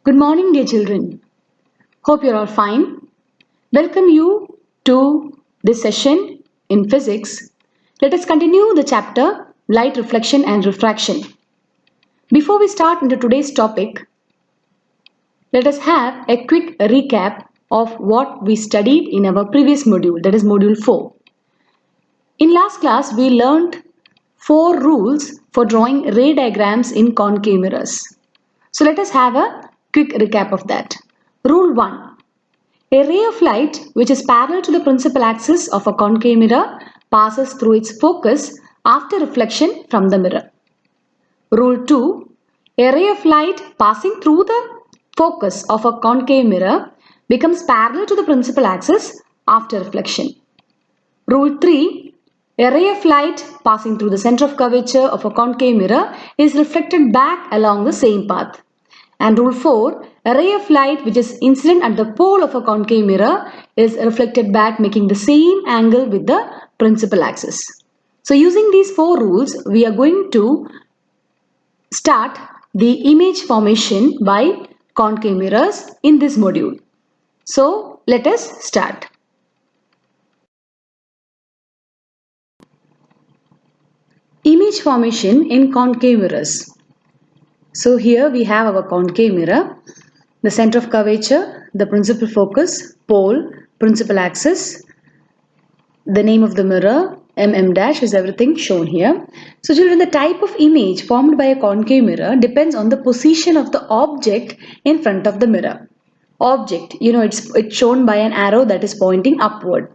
Good morning, dear children. Hope you're all fine. Welcome you to this session in physics. Let us continue the chapter Light Reflection and Refraction. Before we start into today's topic, let us have a quick recap of what we studied in our previous module, that is module 4. In last class, we learned 4 rules for drawing ray diagrams in concave mirrors. So let us have a quick recap of that. Rule 1. A ray of light which is parallel to the principal axis of a concave mirror passes through its focus after reflection from the mirror. Rule 2. A ray of light passing through the focus of a concave mirror becomes parallel to the principal axis after reflection. Rule 3. A ray of light passing through the center of curvature of a concave mirror is reflected back along the same path. And rule 4, a ray of light which is incident at the pole of a concave mirror is reflected back making the same angle with the principal axis. So using these 4 rules, we are going to start the image formation by concave mirrors in this module. So let us start. Image formation in concave mirrors. So here we have our concave mirror, the center of curvature, the principal focus, pole, principal axis, the name of the mirror, dash is everything shown here. So children, the type of image formed by a concave mirror depends on the position of the object in front of the mirror. Object, it's shown by an arrow that is pointing upward.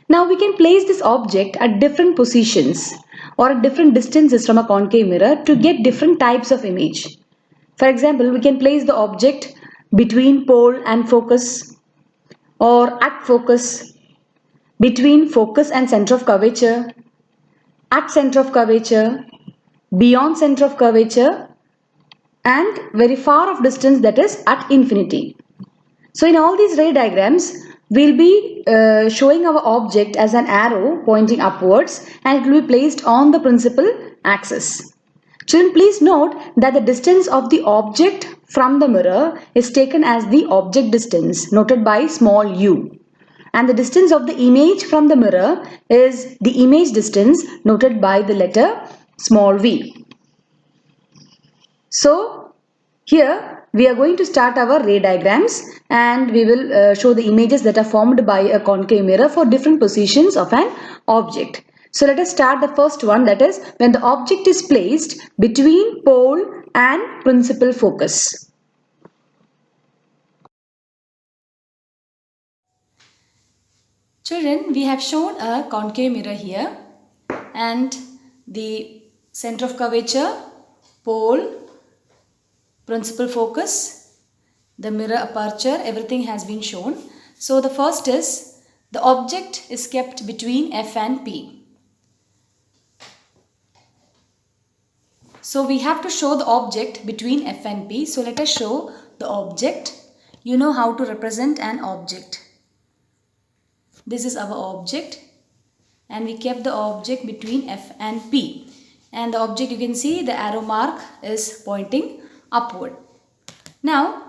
Now we can place this object at different positions or at different distances from a concave mirror to get different types of image. For example, we can place the object between pole and focus, or at focus, between focus and center of curvature, at center of curvature, beyond center of curvature, and very far off distance, that is at infinity. So in all these ray diagrams, we'll be showing our object as an arrow pointing upwards, and it will be placed on the principal axis. Children, please note that the distance of the object from the mirror is taken as the object distance, noted by small u. And the distance of the image from the mirror is the image distance, noted by the letter small v. So here we are going to start our ray diagrams, and we will show the images that are formed by a concave mirror for different positions of an object. So let us start the first one, that is when the object is placed between pole and principal focus. Children, we have shown a concave mirror here, and the center of curvature, pole, principal focus, the mirror aperture, everything has been shown. So the first is the object is kept between F and P. So we have to show the object between F and P. So let us show the object. You know how to represent an object. This is our object, and we kept the object between F and P. And the object, you can see the arrow mark is pointing upward. Now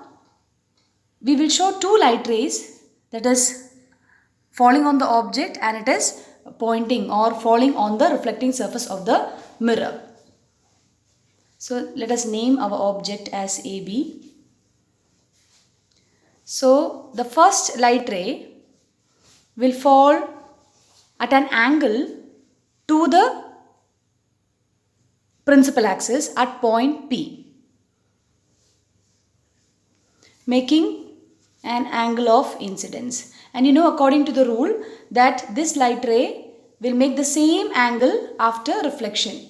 we will show 2 light rays, that is falling on the object, and it is pointing or falling on the reflecting surface of the mirror. So let us name our object as AB. So the first light ray will fall at an angle to the principal axis at point P, making an angle of incidence. And you know, according to the rule, that this light ray will make the same angle after reflection.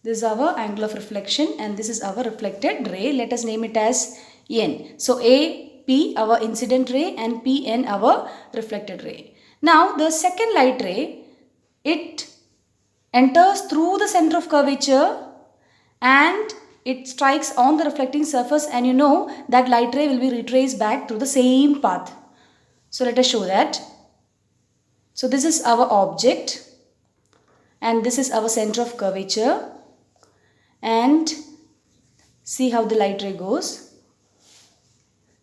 This is our angle of reflection, and this is our reflected ray. Let us name it as N. So AP our incident ray and PN our reflected ray. Now the second light ray, it enters through the center of curvature and it strikes on the reflecting surface, and you know that light ray will be retraced back through the same path. So let us show that. So this is our object. and this is our center of curvature. And see how the light ray goes.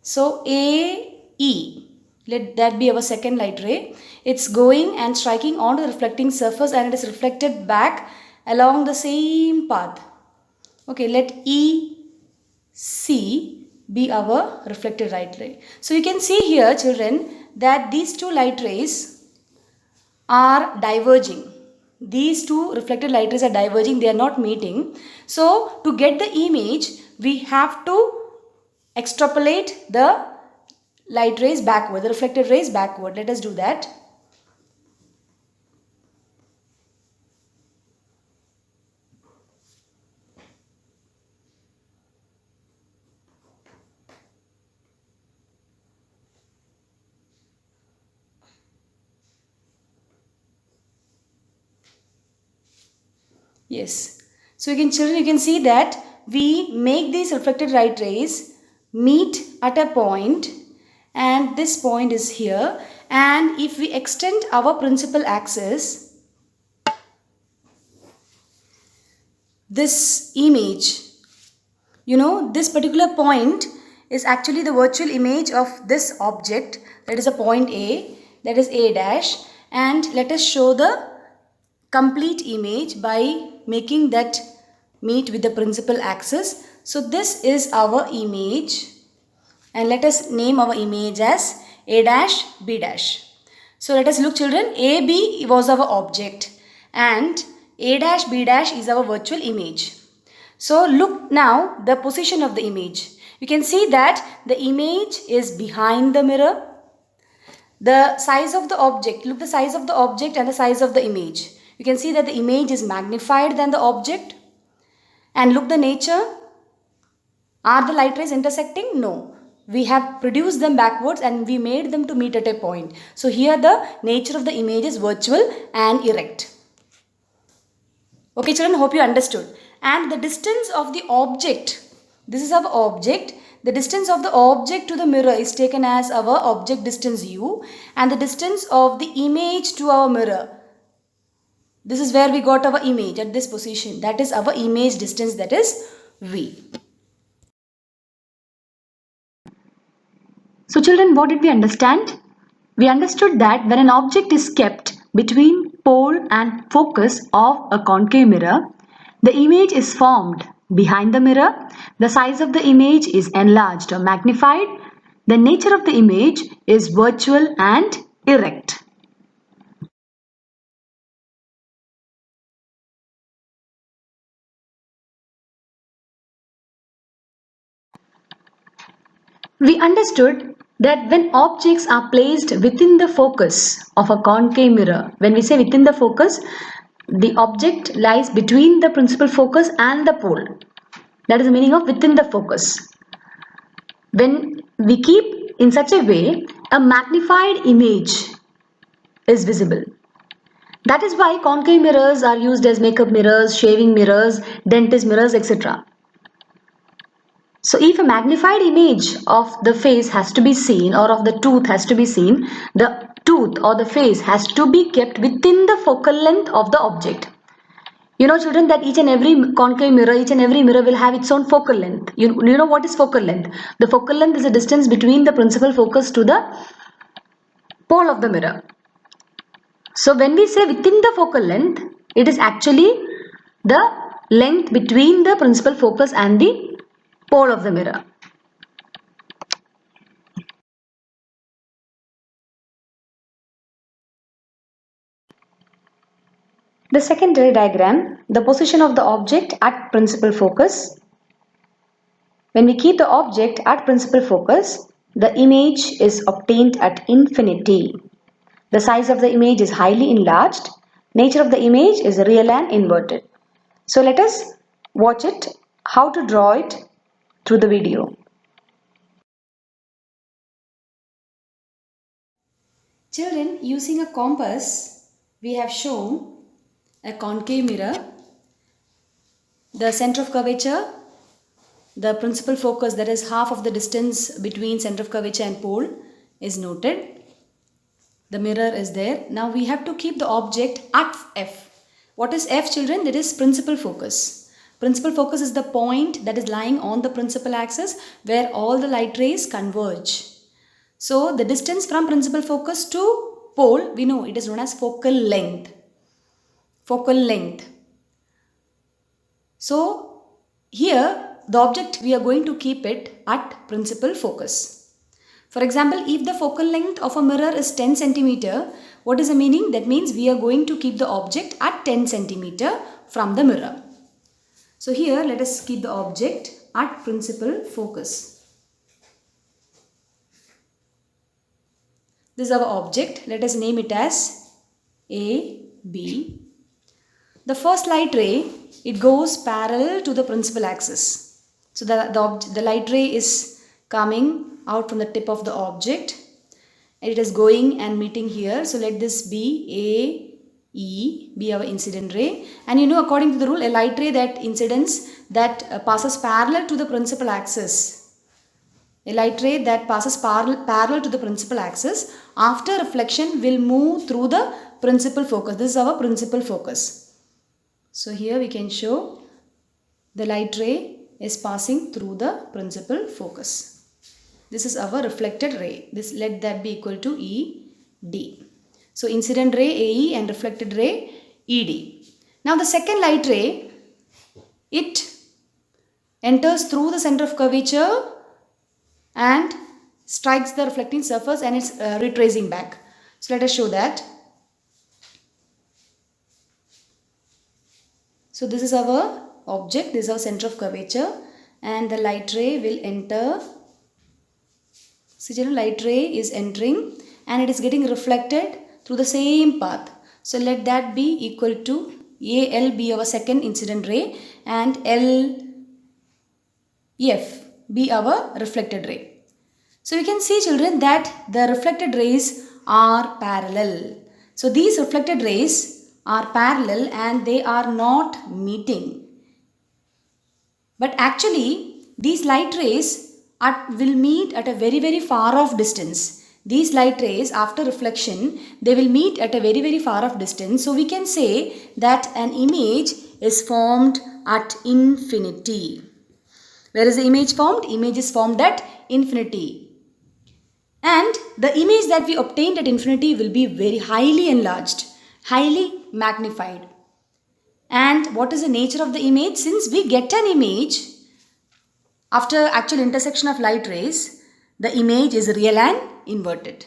So AE, let that be our second light ray. It's going and striking on the reflecting surface and it is reflected back along the same path. Okay, let EC be our reflected light ray. So you can see here, children, that these two light rays are diverging. These two reflected light rays are diverging, they are not meeting. So to get the image, we have to extrapolate the light rays backward, the reflected rays backward. Let us do that. Yes. So children, you can see that we make these reflected light rays meet at a point, and this point is here. And if we extend our principal axis, this image, this particular point is actually the virtual image of this object. That is a point A, that is A dash. And let us show the complete image by making that meet with the principal axis. So this is our image, and let us name our image as A dash B dash. So let us look, children. AB was our object and A dash B dash is our virtual image. So look now the position of the image. You can see that the image is behind the mirror. The size of the object, look the size of the object and the size of the image. You can see that the image is magnified than the object. And look the nature. Are the light rays intersecting? No. We have produced them backwards and we made them to meet at a point. So here the nature of the image is virtual and erect. Okay children, hope you understood. And the distance of the object, this is our object. The distance of the object to the mirror is taken as our object distance u, and the distance of the image to our mirror, this is where we got our image at this position. That is our image distance, that is V. So children, what did we understand? We understood that when an object is kept between pole and focus of a concave mirror, the image is formed behind the mirror, the size of the image is enlarged or magnified, the nature of the image is virtual and erect. We understood that when objects are placed within the focus of a concave mirror, when we say within the focus, the object lies between the principal focus and the pole. That is the meaning of within the focus. When we keep in such a way, a magnified image is visible. That is why concave mirrors are used as makeup mirrors, shaving mirrors, dentist mirrors, etc. So if a magnified image of the face has to be seen or of the tooth has to be seen, the tooth or the face has to be kept within the focal length of the object. You know children that each and every concave mirror, each and every mirror will have its own focal length. You know what is focal length? The focal length is the distance between the principal focus to the pole of the mirror. So when we say within the focal length, it is actually the length between the principal focus and the pole of the mirror. The secondary diagram, the position of the object at principal focus. When we keep the object at principal focus, the image is obtained at infinity. The size of the image is highly enlarged. Nature of the image is real and inverted. So let us watch it, how to draw it through the video. Children, using a compass, we have shown a concave mirror, the center of curvature, the principal focus, that is half of the distance between center of curvature and pole, is noted. The mirror is there. Now we have to keep the object at F. What is F, children? That is principal focus. Principal focus is the point that is lying on the principal axis where all the light rays converge. So the distance from principal focus to pole, we know it is known as focal length. Focal length. So here the object, we are going to keep it at principal focus. For example, if the focal length of a mirror is 10 centimeter, what is the meaning? That means we are going to keep the object at 10 centimeter from the mirror. So here let us keep the object at principal focus. This is our object. Let us name it as A, B. The first light ray, it goes parallel to the principal axis. So the light ray is coming out from the tip of the object. It is going and meeting here. So let this be AE, be our incident ray. And you know, according to the rule, a light ray that passes parallel to the principal axis. A light ray that passes parallel to the principal axis, after reflection will move through the principal focus. This is our principal focus. So here we can show the light ray is passing through the principal focus. This is our reflected ray. Let that be equal to ED. So incident ray AE and reflected ray ED. Now the second light ray, it enters through the center of curvature and strikes the reflecting surface and it's retracing back. So let us show that. So this is our object, this is our center of curvature, and the light ray will enter. See children, light ray is entering and it is getting reflected through the same path. So let that be equal to AL be our second incident ray and LF be our reflected ray. So you can see children that the reflected rays are parallel. So these reflected rays are parallel and they are not meeting. But actually these light rays will meet at a very far off distance. These light rays after reflection, they will meet at a very far off distance. So we can say that an image is formed at infinity. Where is the image formed? Image is formed at infinity. And the image that we obtained at infinity will be very highly enlarged, highly magnified. And what is the nature of the image? Since we get an image after actual intersection of light rays, the image is real and inverted.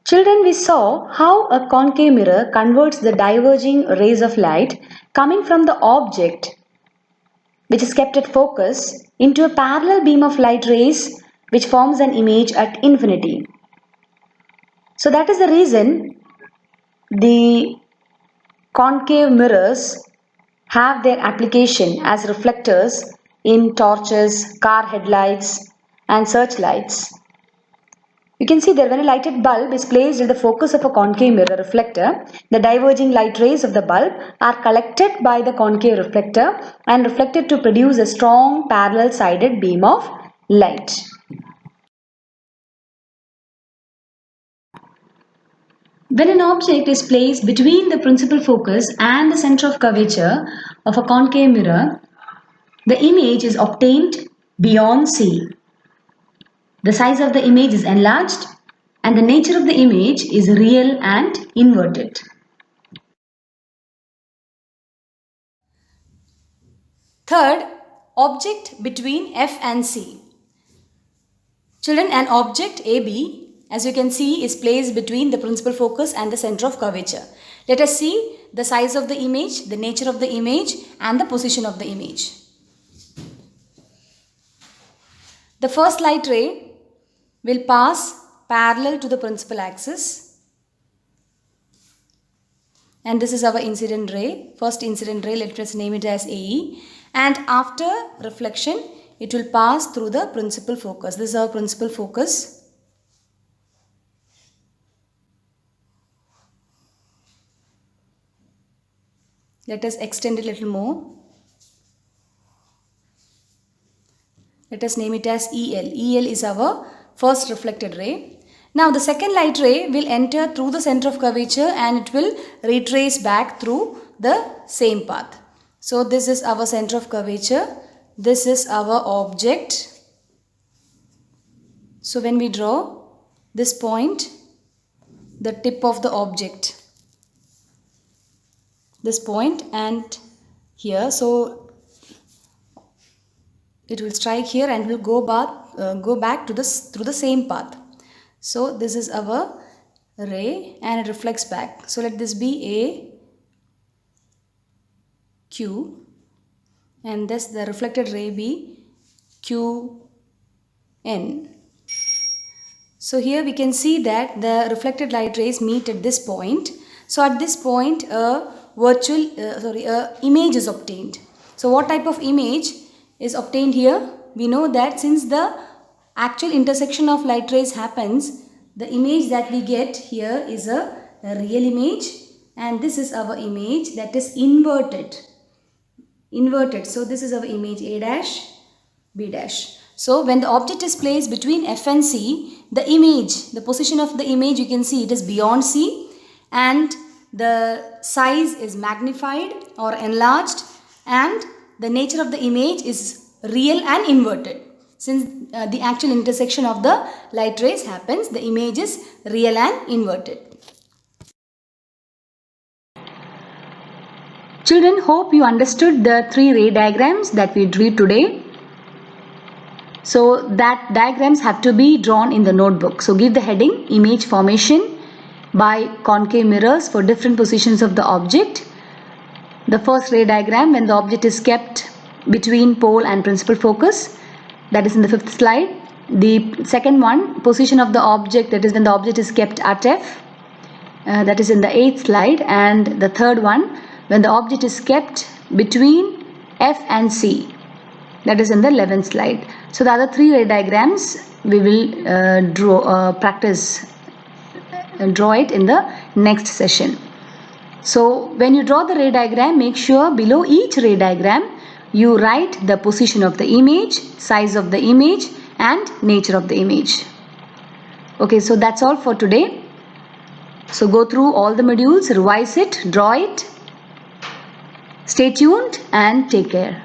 Children, we saw how a concave mirror converts the diverging rays of light coming from the object, which is kept at focus, into a parallel beam of light rays which forms an image at infinity. So that is the reason the concave mirrors have their application as reflectors in torches, car headlights and searchlights. You can see that when a lighted bulb is placed at the focus of a concave mirror reflector, the diverging light rays of the bulb are collected by the concave reflector and reflected to produce a strong parallel-sided beam of light. When an object is placed between the principal focus and the center of curvature of a concave mirror, the image is obtained beyond C. The size of the image is enlarged and the nature of the image is real and inverted. Third, object between F and C. Children, an object AB, as you can see, is placed between the principal focus and the center of curvature. Let us see the size of the image, the nature of the image and the position of the image. The first light ray will pass parallel to the principal axis, and this is our incident ray. First incident ray, let us name it as AE, and after reflection it will pass through the principal focus. This is our principal focus. Let us extend it a little more. Let us name it as EL. EL is our first reflected ray. Now the second light ray will enter through the center of curvature and it will retrace back through the same path. So this is our center of curvature. This is our object. So when we draw this point, the tip of the object, this point and here, so it will strike here and will go back to through the same path. So this is our ray and it reflects back. So let this be A Q and thus the reflected ray be Q N. So here we can see that the reflected light rays meet at this point. So at this point a image is obtained. So what type of image is obtained here? We know that since the actual intersection of light rays happens, the image that we get here is a real image and this is our image that is inverted. So this is our image A dash, B dash. So when the object is placed between F and C, the image, the position of the image, you can see it is beyond C and the size is magnified or enlarged and the nature of the image is real and inverted. Since the actual intersection of the light rays happens, the image is real and inverted. Children, hope you understood the 3 ray diagrams that we drew today. So that diagrams have to be drawn in the notebook. So give the heading image formation by concave mirrors for different positions of the object. The first ray diagram, when the object is kept between pole and principal focus, that is in the 5th slide. The second one, position of the object, that is when the object is kept at F, that is in the 8th slide. And the third one, when the object is kept between F and C, that is in the 11th slide. So the other 3 ray diagrams we will draw it in the next session. So when you draw the ray diagram, make sure below each ray diagram you write the position of the image, size of the image and nature of the image. Okay, so that's all for today. So go through all the modules, revise it, draw it. Stay tuned and take care.